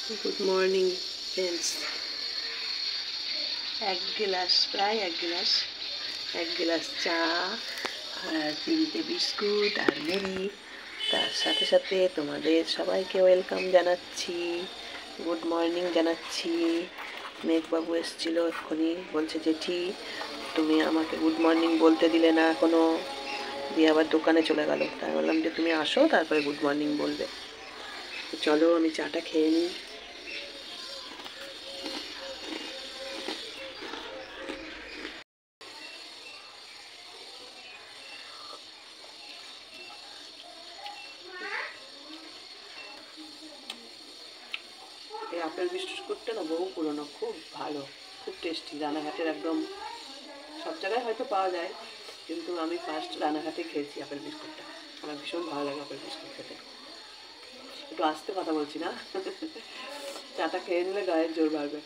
Good morning friends. এক glass চা আর 3টে বিস্কুট আর মুড়ি, তার সাথে সাথে তোমাদের সবাইকে ওয়েলকাম জানাচ্ছি, গুড মর্নিং জানাচ্ছি। মেঘবাবু এসেছিলো এক্ষুনি, বলছে জেঠি তুমি আমাকে গুড মর্নিং বলতে দিলে না এখনো, দিয়ে আবার দোকানে চলে গেল। তাই বললাম যে তুমি আসো তারপরে গুড মর্নিং বলবে। চলো আমি চাটা খেয়ে নিই। এই আপেল বিস্কুটটা না বহু পুরনো, খুব ভালো, খুব টেস্টি। রানাঘাটের একদম, সব জায়গায় হয়তো পাওয়া যায়, কিন্তু আমি ফার্স্ট রানাঘাটে খেয়েছি আপেল বিস্কুটটা। আমার ভীষণ ভালো লাগে আপেল বিস্কুট খেতে। একটু আস্তে কথা বলছি না, চাটা খেয়ে নিলে গায়ের জোর বাড়বে।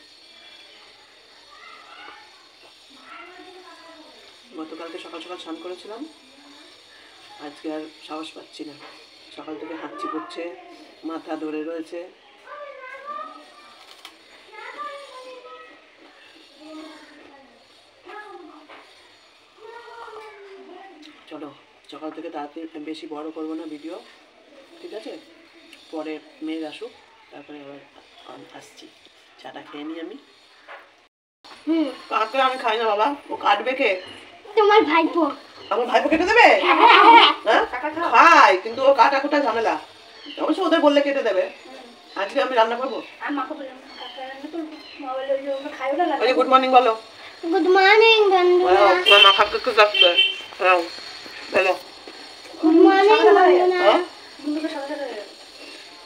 গতকালকে সকাল সকাল স্নান করেছিলাম, আজকে আর সাহস পাচ্ছি না। সকাল থেকে হাঁচি পড়ছে, মাথা ধরে রয়েছে। চলো সকাল থেকে তাড়াতাড়ি, বেশি বড় করবো না ভিডিও, ঠিক আছে? পরে মেঘ আসুক, তারপরে আবার আসছি। চাটা খেয়ে নিই আমি। কাকে আমি খাই না বাবা, ও কাটবে কে? তোমার ভাইপো। আমার ভাইপো কেটে দেবে? হ্যাঁ খাই, কিন্তু ও কাটা কুটা ঝামেলা। অবশ্য ওদের বললে কেটে দেবে। আজকে আমি রান্না করবো। ওই গুড মর্নিং বলো। গুড মর্নিং বন্ধুরা। মা কাকে কে কাটবে? হ্যাঁ বলো। গুড মর্নিং বন্ধুরা।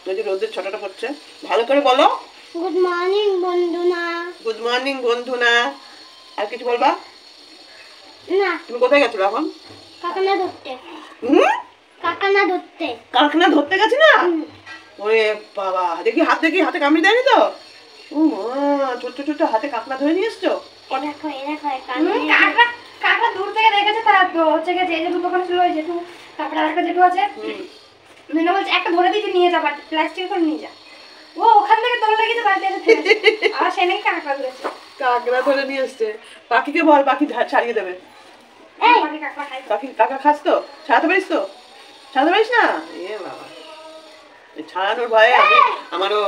ওই যে রোদের ছটাটা পড়ছে, ভালো করে বলো। গুড মর্নিং বন্ধুরা। গুড মর্নিং বন্ধুরা। আর কিছু বলবা না? তুমি কোথায় গেছো এখন? কাকানা ধরতে। কাকানা ধরতে। কারখানা ধরতে গেছি না? ওরে বাবা, দেখি হাত, দেখি হাতে কামড়ি দেয়নি তো? ও মা, ছোট্ট ছোট্ট হাতে কাঁকড়া ধরে নিয়ে এসছো? কাকড়া দূর থেকে দেখেছে, তার হচ্ছে যে যে দোকানে ছিল ওই জেঠু, তারপরে আরেকটা জেঠু আছে, মেনে বলছে একটা ধরে দিতে নিয়ে যা, বাট প্লাস্টিক করে নিয়ে যা। ও ওখান থেকে তোলা লেগেছে, বাড়িতে এসে আর সে নাকি কাকড়া ধরেছে। কাঁকড়া ধরে নিয়ে এসছে। পাখিকে বল, পাখি ছাড়িয়ে দেবে। পাখি কাঁকড়া খাস তো? ছাড়াতে পারিস তো? ছাড়াতে পারিস না? এ বাবা, ছাড়ানোর ভয়ে আমি আমারও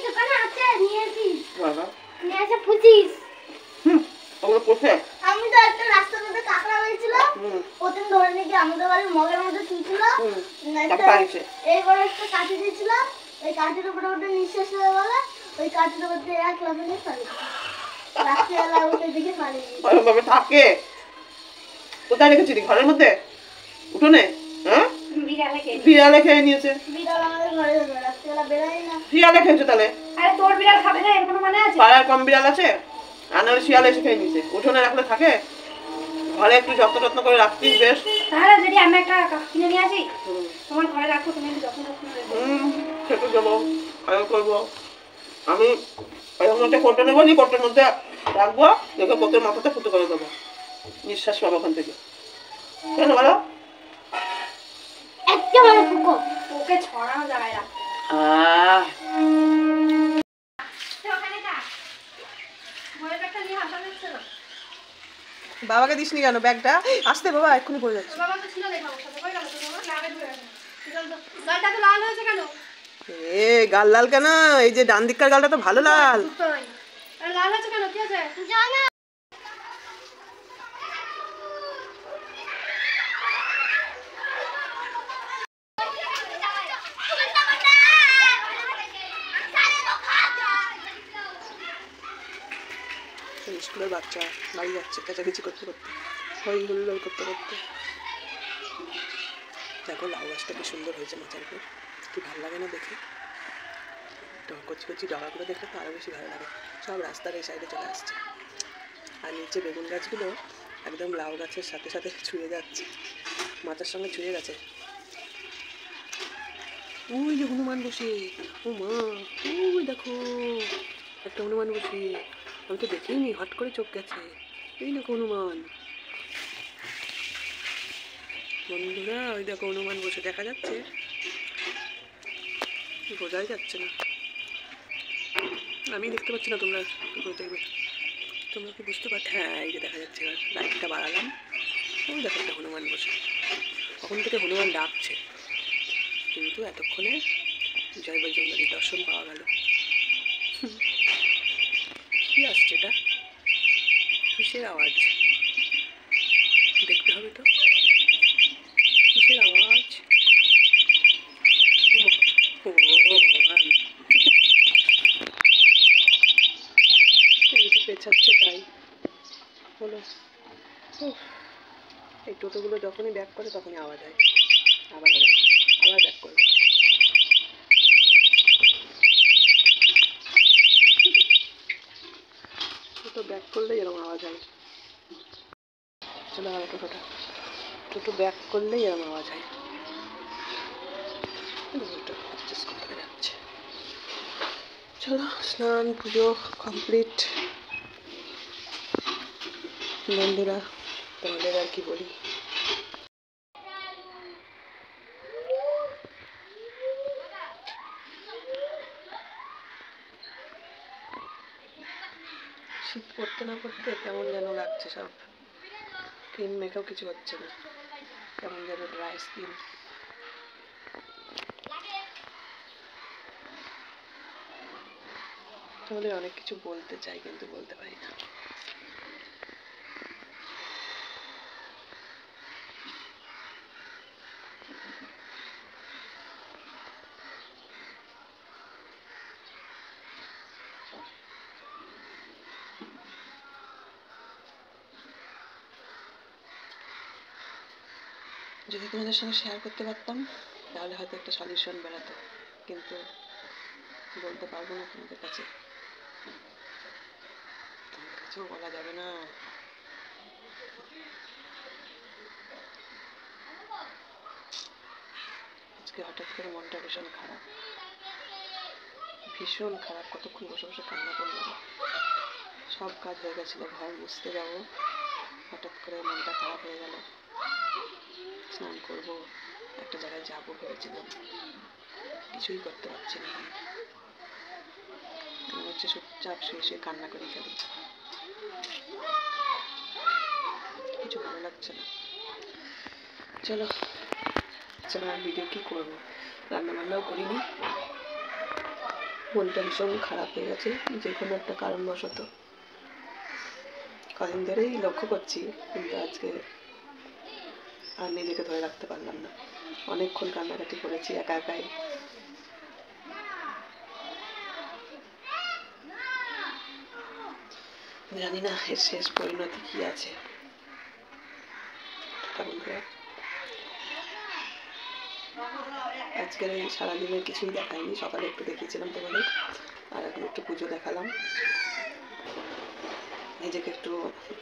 দোকানে আছে, নিয়েছিস বাবা, নিয়ে এসে ফুচিস। ওগুলো পোষে। আমি তো একটা রাস্তার মধ্যে কাকড়া পেয়েছিল, প্রথম ধরে নিয়ে আমাদের বাড়ির মগের মধ্যে শুয়েছিল, এইবার একটা কাঠি দিয়েছিল, ওই কাঠির উপরে ওটা নিঃশ্বাস হয়ে গেল, ওই কাঠির উপর দিয়ে এক লাফে পালিয়ে রাত্রিবেলা উঠে দিকে পালিয়ে থাকে। কোথায় রেখেছিলি? ঘরের মধ্যে, উঠোনে? হ্যাঁ, বিড়ালে খেয়ে নিয়েছে। বিড়াল আমাদের ঘরে রাত্রিবেলা বেরোয় না। শিয়ালে খেয়েছে তাহলে? আরে তোর বিড়াল খাবে না, এর কোনো মানে আছে? পাড়ার কম বিড়াল আছে, আর নাহলে শিয়ালে এসে খেয়ে নিয়েছে। উঠোনে রাখলে থাকে? ঘরে একটু যত্ন করে রাখতিস বেশ। তাহলে যদি আমি একটা কিনে নিয়ে আসি, তোমার ঘরে রাখো, তুমি যত্ন খেতে দেবো, আয়ো করবো। আমি এর মধ্যে কোটে নেবো, নি কোটের মধ্যে রাখবো, দেখে কোটের মাথাতে ফুটো করে দেবো, নিঃশ্বাস পাবো ওখান থেকে। কেন বলো? একেবারে ফুকো, ওকে ছড়ানো যায় না। বাবাকে দিসনি কেন ব্যাগটা? আসতে বাবা, এক্ষুনি পড়ে যাচ্ছে। এ গাল লাল কেন? এই যে ডান দিককার গালটা তো ভালো লাল। লাল আছে কেন? কি আছে? স্কুলের বাচ্চা বাড়ি যাচ্ছে চেঁচামেচি করতে করতে, হই হুল্লোড় করতে করতে। দেখো লাউ গাছটা কি সুন্দর হয়েছে মাচার উপর, কি ভালো লাগে না দেখে? কচি কচি ডগাগুলো দেখলে তো আরও বেশি ভালো লাগে। সব রাস্তার এই সাইডে চলে আসছে, আর নিচে বেগুন গাছগুলো একদম লাউ গাছের সাথে সাথে ছুঁয়ে যাচ্ছে, মাচার সঙ্গে ছুঁয়ে গেছে। ওই যে হনুমান বসে, ও মা, ওই দেখো একটা হনুমান বসে, আমি তো দেখিনি, হট করে চোখ গেছে। এই দেখো হনুমান বন্ধুরা, ওই দেখো হনুমান বসে, দেখা যাচ্ছে? বোঝাই যাচ্ছে না। আমি দেখতে পাচ্ছি না, তোমরা কী করে দেখবে? তোমরা কি বুঝতে পারছো? হ্যাঁ, এই যে দেখা যাচ্ছে। এবার লাইটটা বাড়ালাম। ওই দেখো একটা হনুমান বসে, কখন থেকে হনুমান ডাকছে, কিন্তু এতক্ষণে জয় বজরঙ্গবলীর দর্শন পাওয়া গেল। কি আসছে এটা? কিসের আওয়াজ? দেখতে হবে তো, কিসের আওয়াজ? ও ভগবান, এই তো পেছাচ্ছে তাই হলো। এই টোটোগুলো যখনই ব্যাক করে তখনই আওয়াজ হয়। আবার হবে, আবার ব্যাক করবে। টোটো ব্যাক করলেই এরকম আওয়াজ হয়। চলে গেল টোটোটা। টোটো ব্যাক করলেই এরকম আওয়াজ হয়। অ্যাডজাস্ট করতে যাচ্ছে। চলো, স্নান পুজো কমপ্লিট। বন্ধুরা, তোমাদের আর কি বলি। শীত পড়তে না পড়তে কেমন যেন লাগছে সব। ক্রিম মেখেও কিছু হচ্ছে না, কেমন যেন ড্রাই স্কিন। তোমাদের অনেক কিছু বলতে চাই, কিন্তু বলতে পারি না। যদি তোমাদের সঙ্গে শেয়ার করতে পারতাম তাহলে হয়তো একটা সলিউশন বেরোতো, কিন্তু বলতে পারবো না তোমাদের কাছে। তোমাদের কাছেও বলা যাবে না। আজকে হঠাৎ করে মনটা ভীষণ খারাপ, ভীষণ খারাপ। কতক্ষণ বসে বসে কান্না করলাম। সব কাজ হয়ে গেছিলো, ঘর মুছতে যাবো, হঠাৎ করে মনটা খারাপ হয়ে গেল। স্নান করবো, একটা জায়গায় যাবো ভেবেছিলাম, কিছুই করতে পারছি না। মনে হচ্ছে চুপচাপ শুয়ে শুয়ে কান্না করে ফেলি, কিছু ভালো লাগছে না। চলো, চলো আর ভিডিও কী করবো, রান্নাবান্নাও করিনি। মনটা ভীষণ খারাপ হয়ে গেছে, যে কোনো একটা কারণবশত। কদিন ধরেই লক্ষ্য করছি, কিন্তু আজকে আর নিজেকে ধরে রাখতে পারলাম না। অনেকক্ষণ কান্নাকাটি করেছি একা একাই। জানি না এর শেষ পরিণতি কি আছে। আজকের এই সারাদিনের কিছুই দেখায়নি, সকালে একটু দেখিয়েছিলাম তোমাদের, আর এখন একটু পুজো দেখালাম। নিজেকে একটু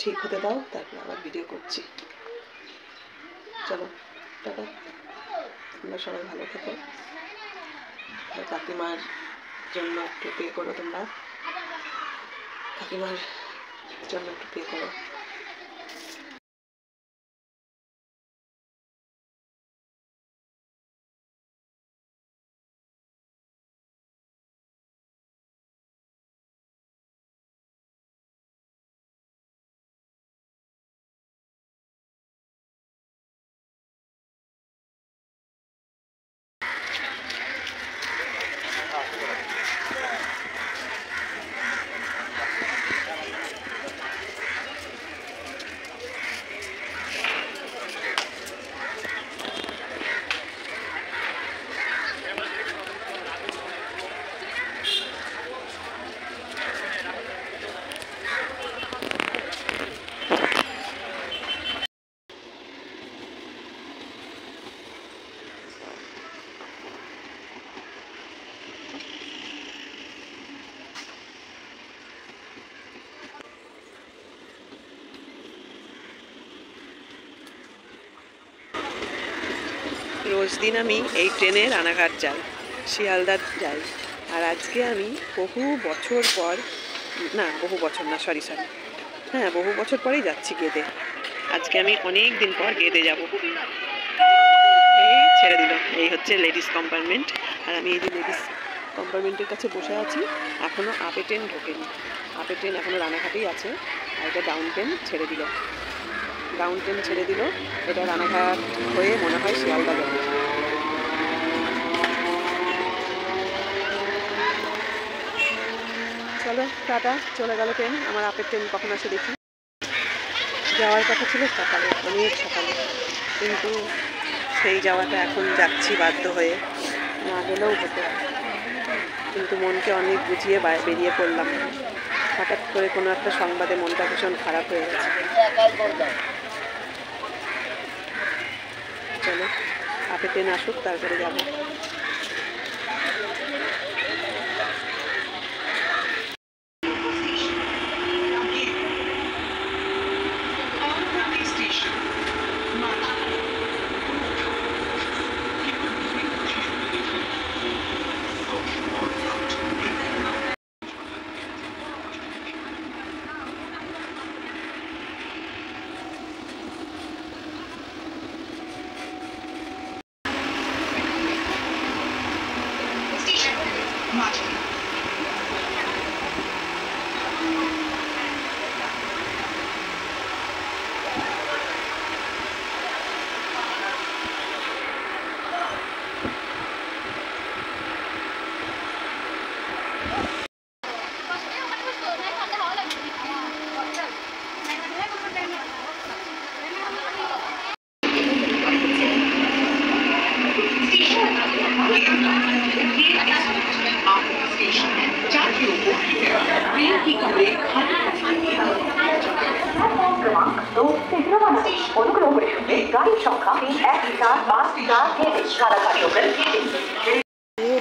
ঠিক হতে দাও, তারপর আবার ভিডিও করছি। চলো, টাটা। তোমরা সবাই ভালো থেকো। কাকিমার জন্য একটু পে করো, তোমরা কাকিমার জন্য একটু পে করো। রোজ দিন আমি এই ট্রেনে রানাঘাট যাই, শিয়ালদা যাই, আর আজকে আমি বহু বছর পর, না বহু বছর না, সরি, হ্যাঁ বহু বছর পরেই যাচ্ছি গেদে। আজকে আমি অনেক দিন পর গেদে যাব। এই ছেড়ে দিল, এই হচ্ছে লেডিস কম্পার্টমেন্ট, আর আমি এই যে লেডিস কম্পার্টমেন্টের কাছে বসে আছি, এখনও আপে ট্রেন ঢোকেনি। আপে ট্রেন এখনও রানাঘাটেই আছে, আর এটা ডাউন ট্রেন ছেড়ে দিল। এটা রানাঘাট হয়ে মনে হয় শিয়ালদা যাবে। চলো টাটা, চলে গেল ট্রেন। আমার আপের ট্রেন কখন আসে দেখি। যাওয়ার কথা ছিল সকালে, অনেক সকালে, কিন্তু সেই যাওয়াটা এখন যাচ্ছি বাধ্য হয়ে, না গেলেও হতো, কিন্তু মনকে অনেক বুঝিয়ে বেরিয়ে পড়লাম। হঠাৎ করে কোনো একটা সংবাদে মনটা ভীষণ খারাপ হয়ে গেছে। চলো আপে ট্রেন আসুক, তারপরে যাবো।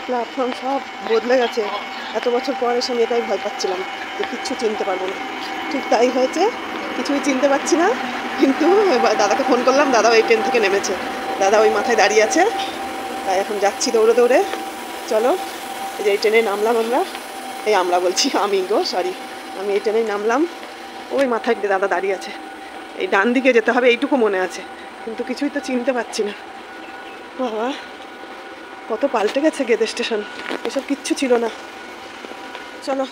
প্ল্যাটফর্ম সব বদলে গেছে। এত বছর পর এসে আমি এটাই ভয় পাচ্ছিলাম যে কিচ্ছু চিনতে পারবো না। ঠিক তাই হয়েছে, কিছুই চিনতে পারছি না। কিন্তু দাদাকে ফোন করলাম, দাদা ওই ট্রেন থেকে নেমেছে, দাদা ওই মাথায় দাঁড়িয়ে আছে। তাই এখন যাচ্ছি দৌড়ে দৌড়ে। চলো, এই যে এই ট্রেনে নামলাম আমরা, আমি এই ট্রেনেই নামলাম। ওই মাথায় দাদা দাঁড়িয়ে আছে, এই ডান দিকে যেতে হবে এইটুকু মনে আছে, কিন্তু কিছুই তো চিনতে পারছি না। বাবা, কত পাল্টে গেছে গেদে স্টেশন, এসব কিচ্ছু ছিল না। চলো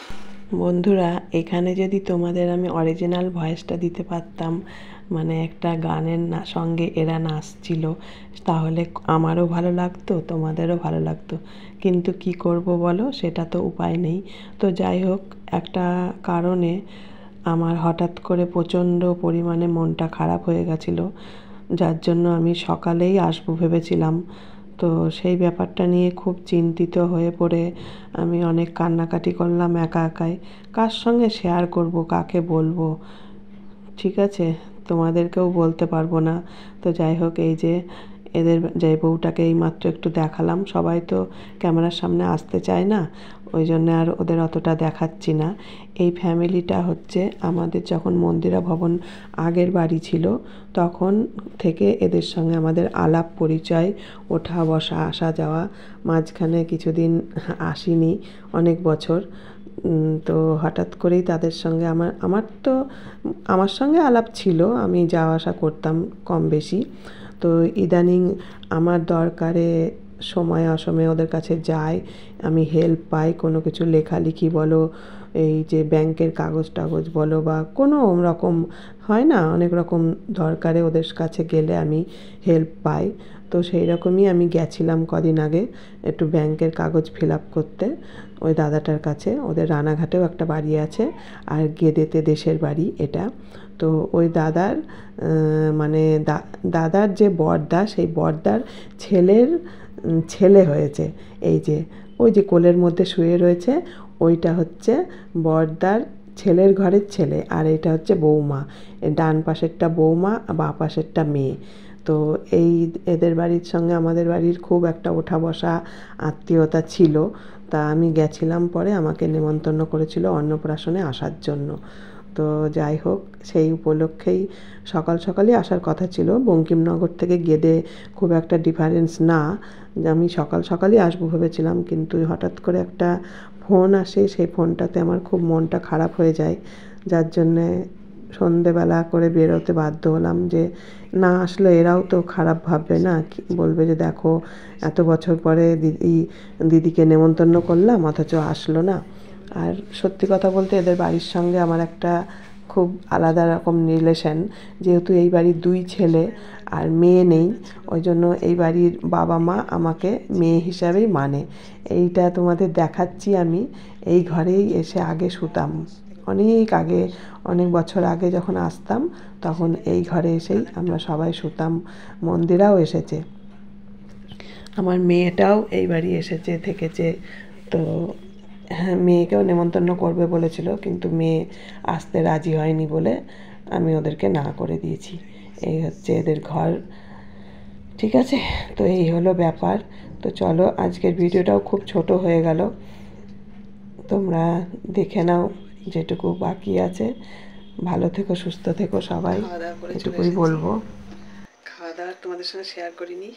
বন্ধুরা, এখানে যদি তোমাদের আমি অরিজিনাল ভয়েসটা দিতে পারতাম, মানে একটা গানের সঙ্গে এরা নাচছিল, তাহলে আমারও ভালো লাগতো, তোমাদেরও ভালো লাগতো। কিন্তু কি করব বলো, সেটা তো উপায় নেই। তো যাই হোক, একটা কারণে আমার হঠাৎ করে প্রচণ্ড পরিমাণে মনটা খারাপ হয়ে গেছিলো, যার জন্য আমি সকালেই আসবো ভেবেছিলাম। তো সেই ব্যাপারটা নিয়ে খুব চিন্তিত হয়ে পড়ে আমি অনেক কান্নাকাটি করলাম একা একাই। কার সঙ্গে শেয়ার করব, কাকে বলবো, ঠিক আছে, তোমাদেরকেও বলতে পারবো না। তো যাই হোক, এই যে যে বউটাকে এইমাত্র একটু দেখালাম, সবাই তো ক্যামেরার সামনে আসতে চায় না, ওই জন্য আর ওদের অতটা দেখাচ্ছি না। এই ফ্যামিলিটা হচ্ছে আমাদের যখন মন্দিরা ভবন আগের বাড়ি ছিল, তখন থেকে এদের সঙ্গে আমাদের আলাপ পরিচয়, ওঠা বসা, আসা যাওয়া। মাঝখানে কিছুদিন আসিনি, অনেক বছর। তো হঠাৎ করেই তাদের সঙ্গে আমার সঙ্গে আলাপ ছিল, আমি যাওয়া আসা করতাম কম বেশি। তো ইদানিং আমার দরকারে সময় অসময়ে ওদের কাছে যাই, আমি হেল্প পাই, কোনো কিছু লেখালেখি বলো, এই যে ব্যাংকের কাগজ টাগজ বলো, বা কোনো রকম হয় না, অনেক রকম দরকারে ওদের কাছে গেলে আমি হেল্প পাই। তো সেই রকমই আমি গেছিলাম কদিন আগে একটু ব্যাংকের কাগজ ফিল আপ করতে ওই দাদাটার কাছে। ওদের রানাঘাটেও একটা বাড়ি আছে, আর গেদেতে দেশের বাড়ি এটা। তো ওই দাদার মানে দাদার যে বড়দা, সেই বড়দার ছেলে হয়েছে। এই যে ওই যে কোলের মধ্যে শুয়ে রয়েছে, ওইটা হচ্ছে বড়দার ছেলের ঘরের ছেলে, আর এটা হচ্ছে বৌমা। ডান পাশেরটা বৌমা, বাঁ পাশেরটা মেয়ে। তো এদের বাড়ির সঙ্গে আমাদের বাড়ির খুব একটা ওঠা বসা আত্মীয়তা ছিল। তা আমি গেছিলাম, পরে আমাকে নেমন্তন্ন করেছিল অন্নপ্রাশনে আসার জন্য। তো যাই হোক, সেই উপলক্ষেই সকালই আসার কথা ছিল। বঙ্কিমনগর থেকে গেদে খুব একটা ডিফারেন্স না, আমি সকালই আসবো ভেবেছিলাম, কিন্তু হঠাৎ করে একটা ফোন আসে, সেই ফোনটাতে আমার খুব মনটা খারাপ হয়ে যায়, যার জন্যে সন্ধেবেলা করে বেরোতে বাধ্য হলাম, যে না আসলে এরাও তো খারাপ ভাববে না, বলবে যে দেখো এত বছর পরে দিদিকে নেমন্তন্ন করলাম অথচ আসলো না। আর সত্যি কথা বলতে এদের বাড়ির সঙ্গে আমার একটা খুব আলাদা রকম রিলেশন, যেহেতু এই বাড়ির 2 ছেলে আর মেয়ে নেই, ওই জন্য এই বাড়ির বাবা মা আমাকে মেয়ে হিসাবেই মানে। এইটা তোমাদের দেখাচ্ছি, আমি এই ঘরেই এসে আগে শুতাম, অনেক আগে, অনেক বছর আগে যখন আসতাম তখন এই ঘরে এসেই আমরা সবাই শুতাম। মন্দিরাও এসেছে, আমার মেয়েটাও এই বাড়ি এসেছে, থেকেছে। তো হ্যাঁ, মেয়েকেও নেমন্তন্ন করবে বলেছিল, কিন্তু মেয়ে আসতে রাজি হয়নি বলে আমি ওদেরকে না করে দিয়েছি। এই হচ্ছে এদের ঘর, ঠিক আছে? তো এই হলো ব্যাপার। তো চলো, আজকের ভিডিওটাও খুব ছোট হয়ে গেল, তোমরা দেখে নাও যেটুকু বাকি আছে। ভালো থেকো, সুস্থ থেকো সবাই, এটুকুই বলবো। খাওয়া দাওয়া তোমাদের সঙ্গে শেয়ার করিনি,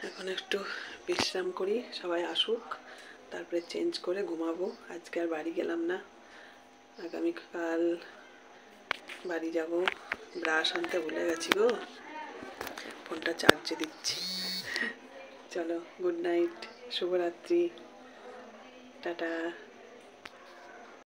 এখন একটু বিশ্রাম করি, সবাই আসুক, তারপরে চেঞ্জ করে ঘুমাবো। আজকে আর বাড়ি গেলাম না, আগামীকাল বাড়ি যাব। ব্রাশ আনতে ভুলে গেছি গো, ফোনটা চার্জে দিচ্ছি। চলো, গুড নাইট, শুভরাত্রি, টাটা।